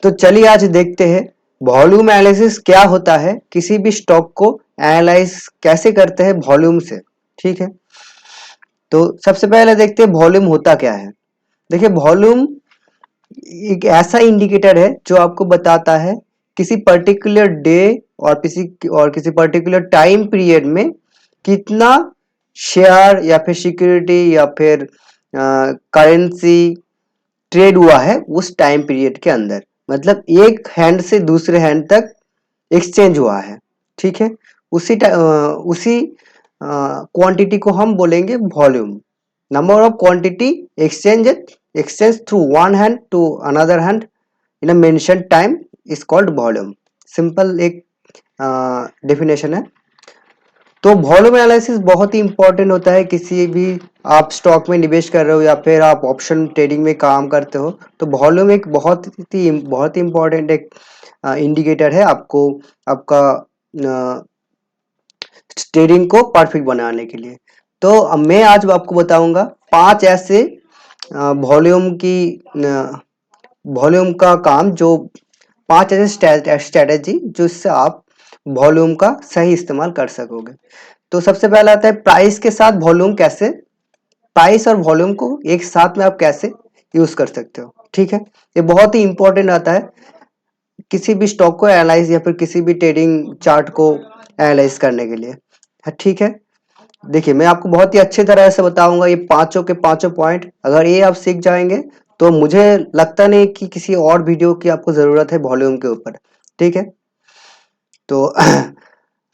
तो चलिए आज देखते हैं वॉल्यूम एनालिसिस क्या होता है, किसी भी स्टॉक को एनालाइज कैसे करते हैं वॉल्यूम से। ठीक है, तो सबसे पहले देखते हैं वॉल्यूम होता क्या है। देखिए वॉल्यूम एक ऐसा इंडिकेटर है जो आपको बताता है किसी पर्टिकुलर डे और किसी पर्टिकुलर टाइम पीरियड में कितना शेयर या फिर सिक्योरिटी या फिर करेंसी ट्रेड हुआ है उस टाइम पीरियड के अंदर। मतलब एक हैंड से दूसरे हैंड तक एक्सचेंज हुआ है। ठीक है, उसी क्वांटिटी को हम बोलेंगे volume. Number of quantity exchange through one hand to another hand in a mention time is called volume. Simple एक डेफिनेशन है। तो वॉल्यूम एनालिसिस बहुत ही इंपॉर्टेंट होता है। किसी भी आप स्टॉक में निवेश कर रहे हो या फिर आप ऑप्शन ट्रेडिंग में काम करते हो, तो वॉल्यूम एक बहुत ही इंपॉर्टेंट एक इंडिकेटर है आपको आपका ट्रेडिंग को परफेक्ट बनाने के लिए। तो अब मैं आज आपको बताऊंगा 5 ऐसे वॉल्यूम का काम, जो 5 ऐसे स्ट्रेटेजी जिससे आप वॉल्यूम का सही इस्तेमाल कर सकोगे। तो सबसे पहला आता है प्राइस के साथ वॉल्यूम कैसे, प्राइस और वॉल्यूम को एक साथ में आप कैसे यूज कर सकते हो। ठीक है, ये बहुत ही इंपॉर्टेंट आता है किसी भी स्टॉक को एनालाइज या फिर किसी भी ट्रेडिंग चार्ट को एनालाइज करने के लिए। ठीक है, देखिए मैं आपको बहुत ही अच्छी तरह से बताऊंगा। ये पांचों के पांचों पॉइंट अगर ये आप सीख जाएंगे तो मुझे लगता नहीं कि किसी और वीडियो की आपको जरूरत है वॉल्यूम के ऊपर। ठीक है, तो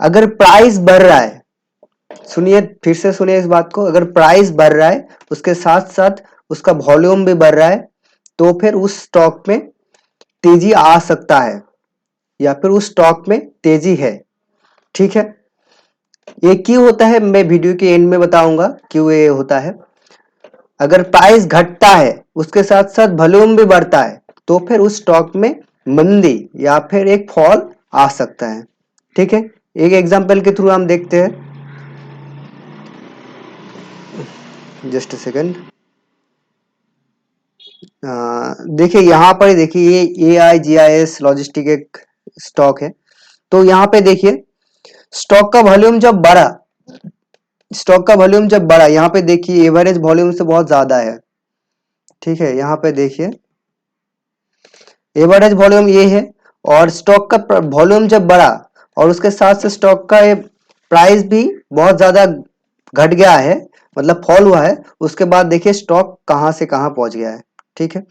अगर प्राइस बढ़ रहा है, सुनिए फिर से सुनिए इस बात को, अगर प्राइस बढ़ रहा है उसके साथ साथ उसका वॉल्यूम भी बढ़ रहा है, तो फिर उस स्टॉक में तेजी आ सकता है या फिर उस स्टॉक में तेजी है। ठीक है, ये क्यों होता है मैं वीडियो के एंड में बताऊंगा क्यों ये होता है। अगर प्राइस घटता है उसके साथ साथ वॉल्यूम भी बढ़ता है, तो फिर उस स्टॉक में मंदी या फिर एक फॉल आ सकता है। ठीक है, एक एग्जांपल के थ्रू हम देखते हैं। Just a second. देखिए यहाँ पर देखिए ये AIGIS लॉजिस्टिक एक स्टॉक है। तो यहाँ पे देखिए स्टॉक का वॉल्यूम जब बढ़ा, यहाँ पे देखिए एवरेज वॉल्यूम से बहुत ज्यादा है। ठीक है, यहाँ पे देखिए एवरेज वॉल्यूम ये है, और स्टॉक का वॉल्यूम जब बढ़ा और उसके साथ से स्टॉक का प्राइस भी बहुत ज्यादा घट गया है, मतलब फॉल हुआ है, उसके बाद देखिए स्टॉक कहां से कहां पहुंच गया है। ठीक है,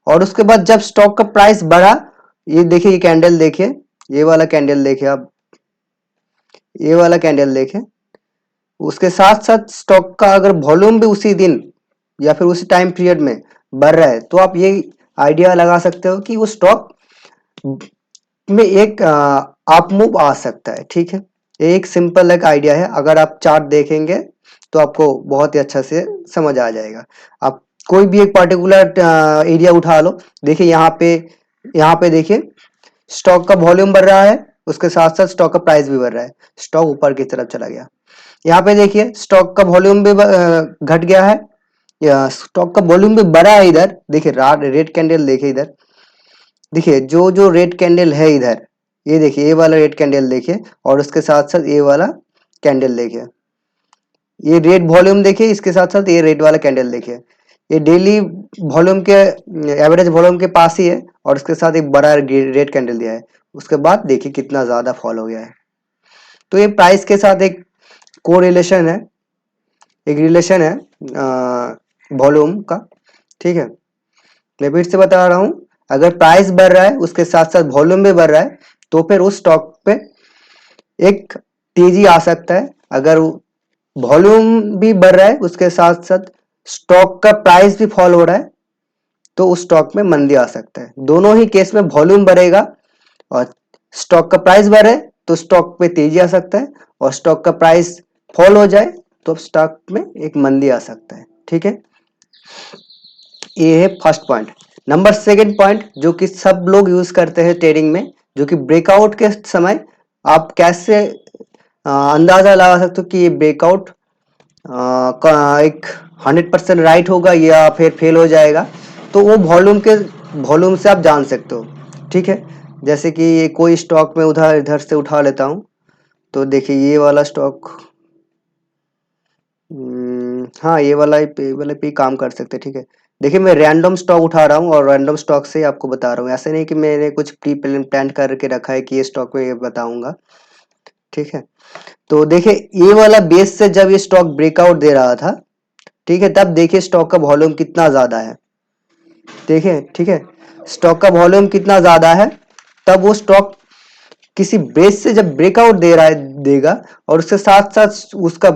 और उसके बाद जब स्टॉक का प्राइस बढ़ा, ये देखिए ये कैंडल देखिए, ये वाला कैंडल देखिए आप, ये वाला कैंडल देखिए, उसके साथ साथ स्टॉक का अगर वॉल्यूम भी उसी दिन या फिर उसी टाइम पीरियड में बढ़ रहा है, तो आप ये आइडिया लगा सकते हो कि वो स्टॉक में एक अप मूव आ सकता है। ठीक है, एक सिंपल एक आइडिया है, अगर आप चार्ट देखेंगे तो आपको बहुत ही अच्छा से समझ आ जाएगा। आप कोई भी एक पर्टिकुलर एरिया उठा लो, देखिए यहाँ पे देखिए स्टॉक का वॉल्यूम बढ़ रहा है, उसके साथ साथ स्टॉक का प्राइस भी बढ़ रहा है, स्टॉक ऊपर की तरफ चला गया। यहाँ पे देखिए स्टॉक का वॉल्यूम भी घट गया है, या स्टॉक का वॉल्यूम भी बढ़ा है। इधर देखिए रेड कैंडल देखिए, इधर देखिए जो जो रेड कैंडल है इधर, ये देखिए ये वाला रेड कैंडल देखिए, और उसके साथ साथ ये वाला कैंडल देखिए, ये रेड वॉल्यूम देखिए, इसके साथ साथ ये रेड वाला कैंडल देखिए, ये डेली वॉल्यूम के एवरेज वॉल्यूम के पास ही है, और उसके साथ एक बड़ा रेड कैंडल दिया है। उसके बाद देखिए कितना ज्यादा फॉल हो गया है। तो ये प्राइस के साथ एक कोरिलेशन है, एक रिलेशन है वॉल्यूम का। ठीक है, मैं फिर से बता रहा हूं, अगर प्राइस बढ़ रहा है उसके साथ साथ वॉल्यूम भी बढ़ रहा है, तो फिर उस स्टॉक पे एक तेजी आ सकता है। अगर वॉल्यूम भी बढ़ रहा है उसके साथ साथ स्टॉक का प्राइस भी फॉल हो रहा है, तो उस स्टॉक में मंदी आ सकता है। दोनों ही केस में वॉल्यूम बढ़ेगा और स्टॉक का प्राइस बढ़े तो स्टॉक पे तेजी आ सकता है, और स्टॉक का प्राइस फॉल हो जाए तो स्टॉक में एक मंदी आ सकता है। ठीक है, ये है first point. Number second point जो कि सब लोग यूज करते हैं ट्रेडिंग में, जो कि ब्रेकआउट के समय आप कैसे अंदाजा लगा सकते हो कि ये ब्रेकआउट का एक 100% राइट होगा या फिर फेल हो जाएगा। तो वो वॉल्यूम से आप जान सकते हो। ठीक है। जैसे कि कोई स्टॉक में उधर इधर से उठा लेता हूँ, तो देखिए ये वाला स्टॉक, हाँ ये वाला पे काम कर सकते हैं। ठीक है, देखिए मैं रैंडम स्टॉक उठा रहा हूँ और रैंडम स्टॉक से आपको बता रहा हूँ, ऐसे नहीं कि मैंने कुछ प्री प्लान करके रखा है कि ये स्टॉक में ये बताऊंगा। ठीक है, तो देखिए ये वाला बेस से जब ये स्टॉक ब्रेकआउट दे रहा था, ठीक है, तब देखिए स्टॉक का वॉल्यूम कितना ज्यादा है। देखिए ठीक है, स्टॉक का वॉल्यूम कितना ज्यादा है, तब वो स्टॉक किसी बेस से जब ब्रेकआउट दे रहा है देगा, और उसके साथ साथ उसका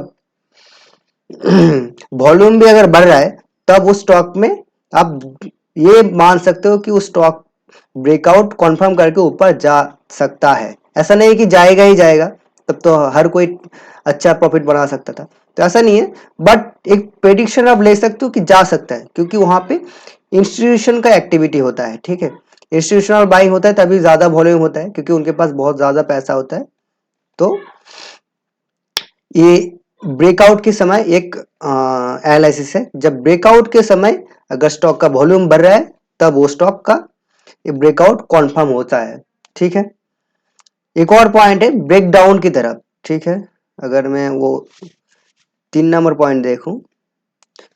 वॉल्यूम भी अगर बढ़ रहा है, तब उस स्टॉक में आप ये मान सकते हो कि उस स्टॉक ब्रेकआउट कंफर्म करके ऊपर जा सकता है। ऐसा नहीं कि जाएगा ही जाएगा, तब तो हर कोई अच्छा प्रॉफिट बना सकता था, तो ऐसा नहीं है। बट एक प्रेडिक्शन आप ले सकते हो कि जा सकता है, क्योंकि वहां पे इंस्टीट्यूशन का एक्टिविटी होता है। ठीक है, इंस्टीट्यूशनल बाइंग होता है तभी ज्यादा वॉल्यूम होता है, क्योंकि उनके पास बहुत ज्यादा पैसा होता है। तो ये ब्रेकआउट के समय एक एनालिसिस है, जब ब्रेकआउट के समय अगर स्टॉक का वॉल्यूम बढ़ रहा है, तब वो स्टॉक का ये ब्रेकआउट कॉन्फर्म होता है। ठीक है, एक और पॉइंट है ब्रेक डाउन की तरफ। ठीक है, अगर मैं वो 3 नंबर पॉइंट देखूं,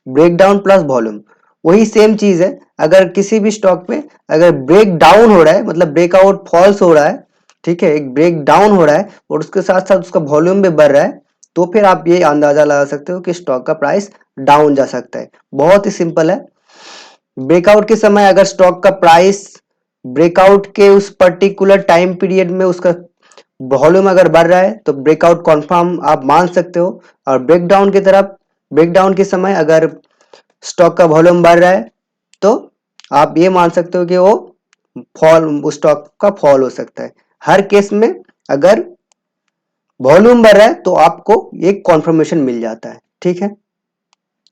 ब्रेक डाउन प्लस वॉल्यूम, वही सेम चीज है। अगर किसी भी स्टॉक पे अगर ब्रेक डाउन हो रहा है, मतलब ब्रेकआउट फॉल्स हो रहा है, ठीक है, एक ब्रेक डाउन हो रहा है और उसके साथ साथ उसका वॉल्यूम भी बढ़ रहा है, तो फिर आप ये अंदाजा लगा सकते हो कि स्टॉक का प्राइस डाउन जा सकता है। बहुत ही सिंपल है। ब्रेकआउट के समय अगर स्टॉक का प्राइस ब्रेकआउट के उस पर्टिकुलर टाइम पीरियड में उसका वॉल्यूम अगर बढ़ रहा है, तो ब्रेकआउट कंफर्म आप मान सकते हो। और ब्रेकडाउन की तरफ, ब्रेकडाउन के समय अगर स्टॉक का वॉल्यूम बढ़ रहा है, तो आप ये मान सकते हो कि वो फॉल, उस स्टॉक का फॉल हो सकता है। हर केस में अगर वॉल्यूम बढ़ रहा है तो आपको एक कॉन्फर्मेशन मिल जाता है। ठीक है,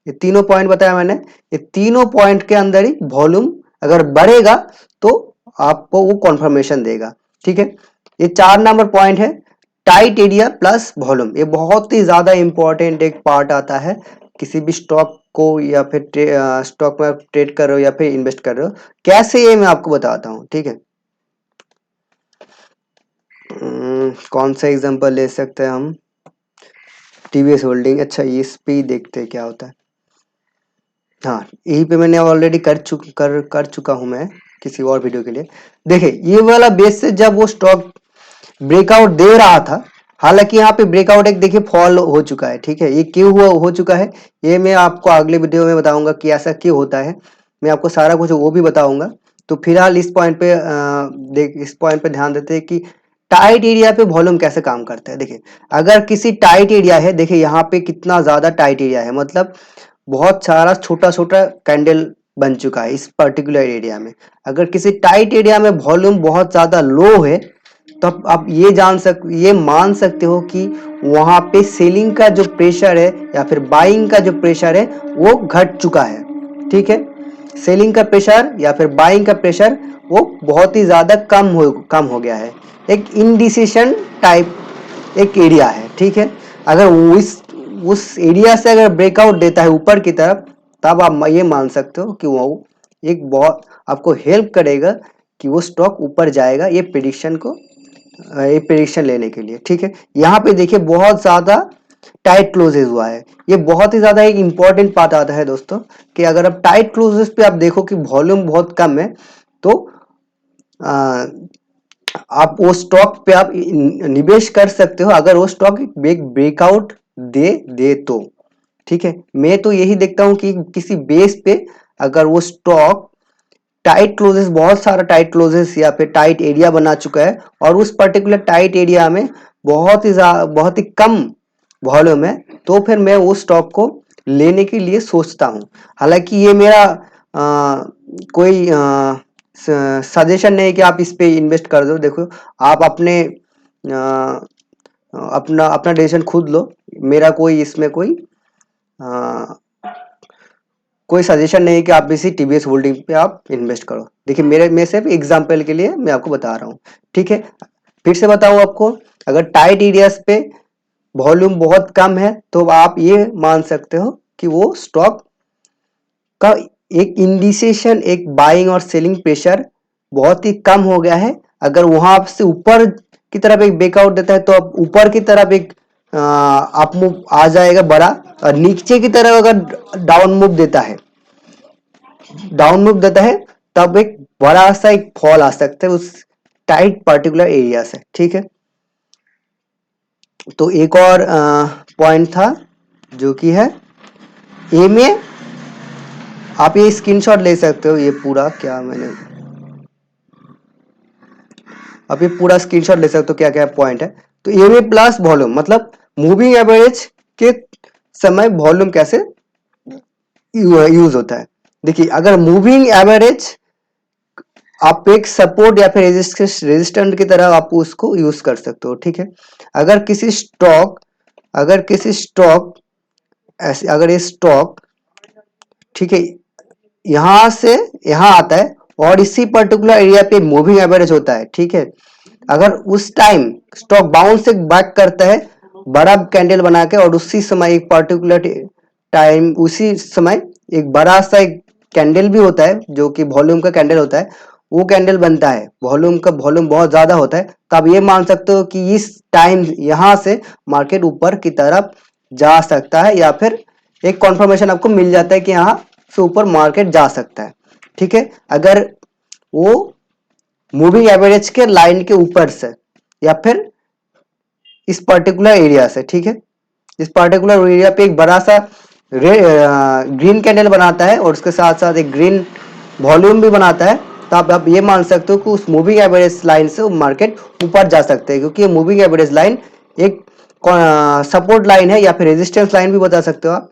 ये तीनों पॉइंट बताया मैंने, ये तीनों पॉइंट के अंदर ही वॉल्यूम अगर बढ़ेगा तो आपको वो कॉन्फर्मेशन देगा। ठीक है, ये 4 नंबर पॉइंट है टाइट एरिया प्लस वॉल्यूम। ये बहुत ही ज्यादा इंपॉर्टेंट एक पार्ट आता है किसी भी स्टॉक को, या फिर स्टॉक में ट्रेड कर रहे हो या फिर इन्वेस्ट कर रहे हो, कैसे ये मैं आपको बताता हूँ। ठीक है, कौन सा एग्जांपल ले सकते हैं हम, टीवीएस होल्डिंग। अच्छा, इस पे ही देखते हैं क्या होता है। हाँ, यही पे मैंने ऑलरेडी कर चुका हूं मैं किसी और वीडियो के लिए। देखिए ये वाला बेस से जब वो स्टॉक ब्रेकआउट दे रहा था, हालांकि यहाँ पे ब्रेकआउट एक देखिए फॉल हो चुका है। ठीक है, ये क्यों हुआ हो चुका है, ये मैं आपको अगले वीडियो में बताऊंगा कि ऐसा क्यों होता है। मैं आपको सारा कुछ वो भी बताऊंगा। तो फिलहाल इस पॉइंट पे इस पॉइंट पे ध्यान देते हैं कि टाइट एरिया पे वॉल्यूम कैसे काम करता है। देखिए अगर किसी टाइट एरिया है, देखिए यहाँ पे कितना ज्यादा टाइट एरिया है, मतलब बहुत सारा छोटा छोटा कैंडल बन चुका है इस पर्टिकुलर एरिया में। अगर किसी टाइट एरिया में वॉल्यूम बहुत ज्यादा लो है, तब आप ये मान सकते हो कि वहां पे सेलिंग का जो प्रेशर है या फिर बाइंग का जो प्रेशर है वो घट चुका है। ठीक है, सेलिंग का प्रेशर या फिर बाइंग का प्रेशर वो बहुत ही ज्यादा कम हो गया है। एक इनडिसीशन टाइप एक एरिया है। ठीक है, अगर उस एरिया से अगर ब्रेकआउट देता है ऊपर की तरफ, तब आप ये मान सकते हो कि वो एक बहुत आपको हेल्प करेगा कि वो स्टॉक ऊपर जाएगा, ये प्रेडिक्शन लेने के लिए। ठीक है, यहाँ पे देखिए बहुत ज्यादा टाइट क्लोजेस हुआ है। ये बहुत ही ज्यादा एक इंपॉर्टेंट पार्ट आता है दोस्तों, कि अगर आप टाइट क्लोजेस पे आप देखो कि वॉल्यूम बहुत कम है, तो आ, आप वो स्टॉक पे आप निवेश कर सकते हो, अगर वो स्टॉक ब्रेकआउट दे तो। ठीक है, मैं तो यही देखता हूं कि किसी बेस पे अगर वो स्टॉक टाइट क्लोजेस, बहुत सारा टाइट क्लोजेस या फिर टाइट एरिया बना चुका है, और उस पर्टिकुलर टाइट एरिया में बहुत ही कम वॉल्यूम है, तो फिर मैं उस स्टॉक को लेने के लिए सोचता हूं। हालांकि ये मेरा कोई सजेशन नहीं है कि आप इस पे इन्वेस्ट कर दो। देखो आप अपना अपना डिसीजन खुद लो, मेरा कोई इसमें कोई सजेशन नहीं है कि आप इसी टीवीएस होल्डिंग पे आप इन्वेस्ट करो। देखिए मेरे में सिर्फ एग्जांपल के लिए मैं आपको बता रहा हूँ। ठीक है, फिर से बताऊं आपको, अगर टाइट एरियाज पे वॉल्यूम बहुत कम है, तो आप ये मान सकते हो कि वो स्टॉक का एक इंडिसेशन, एक बाइंग और सेलिंग प्रेशर बहुत ही कम हो गया है। अगर वहां से ऊपर की तरफ एक ब्रेकआउट देता है तो अब ऊपर की तरफ एक अप मूव आ जाएगा बड़ा, और नीचे की तरफ अगर डाउन मूव देता है तब एक बड़ा सा एक फॉल आ सकता है उस टाइट पर्टिकुलर एरिया से। ठीक है, तो एक और पॉइंट था जो कि है ए में, आप ये स्क्रीनशॉट ले सकते हो, ये पूरा क्या मैंने आप ये पूरा स्क्रीनशॉट ले सकते हो क्या क्या पॉइंट है। तो ए में प्लस वॉल्यूम मतलब मूविंग एवरेज के समय वॉल्यूम कैसे यूज होता है। देखिए, अगर मूविंग एवरेज आप एक सपोर्ट या फिर रेजिस्टेंट की तरह आप उसको यूज कर सकते हो। ठीक है, अगर किसी स्टॉक ऐसे, अगर ये स्टॉक ठीक है यहां से यहां आता है और इसी पर्टिकुलर एरिया पे मूविंग एवरेज होता है। ठीक है, अगर उस टाइम स्टॉक बाउंस से बैक करता है बड़ा कैंडल बना के, और उसी समय एक पर्टिकुलर टाइम उसी समय एक बड़ा सा एक कैंडल भी होता है जो कि वॉल्यूम का कैंडल होता है, वो कैंडल बनता है, वॉल्यूम बहुत ज्यादा होता है, तो आप ये मान सकते हो कि इस टाइम यहां से मार्केट ऊपर की तरफ जा सकता है, या फिर एक कॉन्फर्मेशन आपको मिल जाता है कि यहाँ से ऊपर मार्केट जा सकता है। ठीक है, अगर वो मूविंग एवरेज के लाइन के ऊपर से या फिर इस पर्टिकुलर एरिया से। ठीक है, इस पर्टिकुलर एरिया पे एक बड़ा सा ग्रीन कैंडल बनाता है और उसके साथ साथ एक ग्रीन वॉल्यूम भी बनाता है, तो आप ये मान सकते हो कि उस मूविंग एवरेज लाइन से मार्केट ऊपर जा सकते हैं, क्योंकि ये मूविंग एवरेज लाइन एक सपोर्ट लाइन है या फिर रेजिस्टेंस लाइन भी बता सकते हो आप,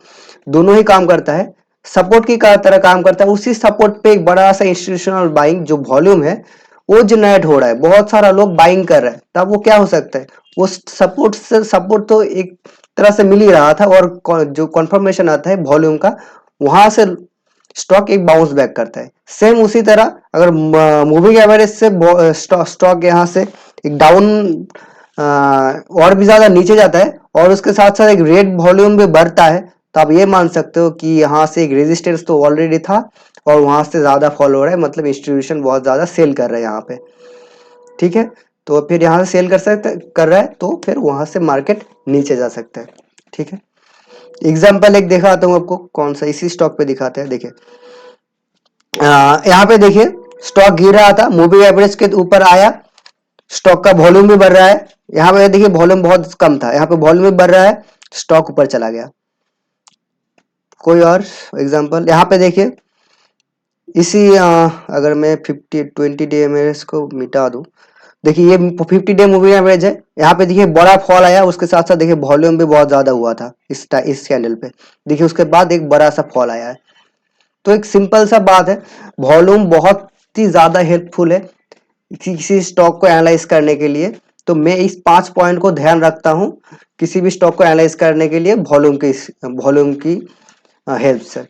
दोनों ही काम करता है, सपोर्ट की तरह काम करता है। उसी सपोर्ट पे एक बड़ा सा इंस्टीट्यूशनल बाइंग जो वॉल्यूम है वो जनरेट हो रहा है, बहुत सारा लोग बाइंग कर रहे हैं, तब वो क्या हो सकता है, वो सपोर्ट तो एक तरह से मिल ही रहा था, और जो कॉन्फर्मेशन आता है वॉल्यूम का वहां से स्टॉक एक बाउंस बैक करता है। सेम उसी तरह अगर मूविंग एवरेज से स्टॉक यहाँ से एक डाउन और भी ज्यादा नीचे जाता है और उसके साथ साथ एक रेड वॉल्यूम भी बढ़ता है, तो आप ये मान सकते हो कि यहाँ से एक रेजिस्टेंस तो ऑलरेडी था और वहां से ज्यादा फॉल हो रहा है, मतलब इंस्टीट्यूशन बहुत ज्यादा सेल कर रहा है यहाँ पे। ठीक है, तो फिर यहाँ से सेल कर रहा है तो फिर वहां से मार्केट नीचे जा सकता है। ठीक है, एग्जाम्पल एक दिखाता हूँ आपको, कौन सा, इसी स्टॉक पे दिखाते हैं। देखिए यहाँ पे देखिए स्टॉक गिर रहा था, मूविंग एवरेज के ऊपर आया, स्टॉक का वॉल्यूम भी बढ़ रहा है। यहाँ पे देखिए वॉल्यूम बहुत कम था, यहाँ पे वॉल्यूम भी बढ़ रहा है, स्टॉक ऊपर चला गया। कोई और एग्जांपल यहाँ पे देखिए, इसी अगर मैं 20 डे में इसको मिटा दूं, देखिए ये 50 डे मूविंग एवरेज है, यहाँ पे देखिए बड़ा फॉल आया, उसके साथ साथ देखिए वॉल्यूम भी बहुत ज्यादा हुआ था इस कैंडल पे, देखिए उसके बाद एक बड़ा सा फॉल आया है। तो एक सिंपल सा बात है, वॉल्यूम बहुत ही ज्यादा हेल्पफुल है किसी स्टॉक को एनालाइज करने के लिए। तो मैं इस 5 पॉइंट को ध्यान रखता हूं किसी भी स्टॉक को एनालाइज करने के लिए, वॉल्यूम की हेल्प से।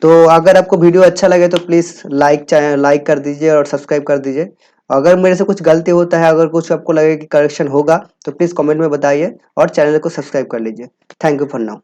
तो अगर आपको वीडियो अच्छा लगे तो प्लीज लाइक कर दीजिए और सब्सक्राइब कर दीजिए। अगर मेरे से कुछ गलती होता है, अगर कुछ आपको लगे कि करेक्शन होगा, तो प्लीज कमेंट में बताइए और चैनल को सब्सक्राइब कर लीजिए। Thank you for now.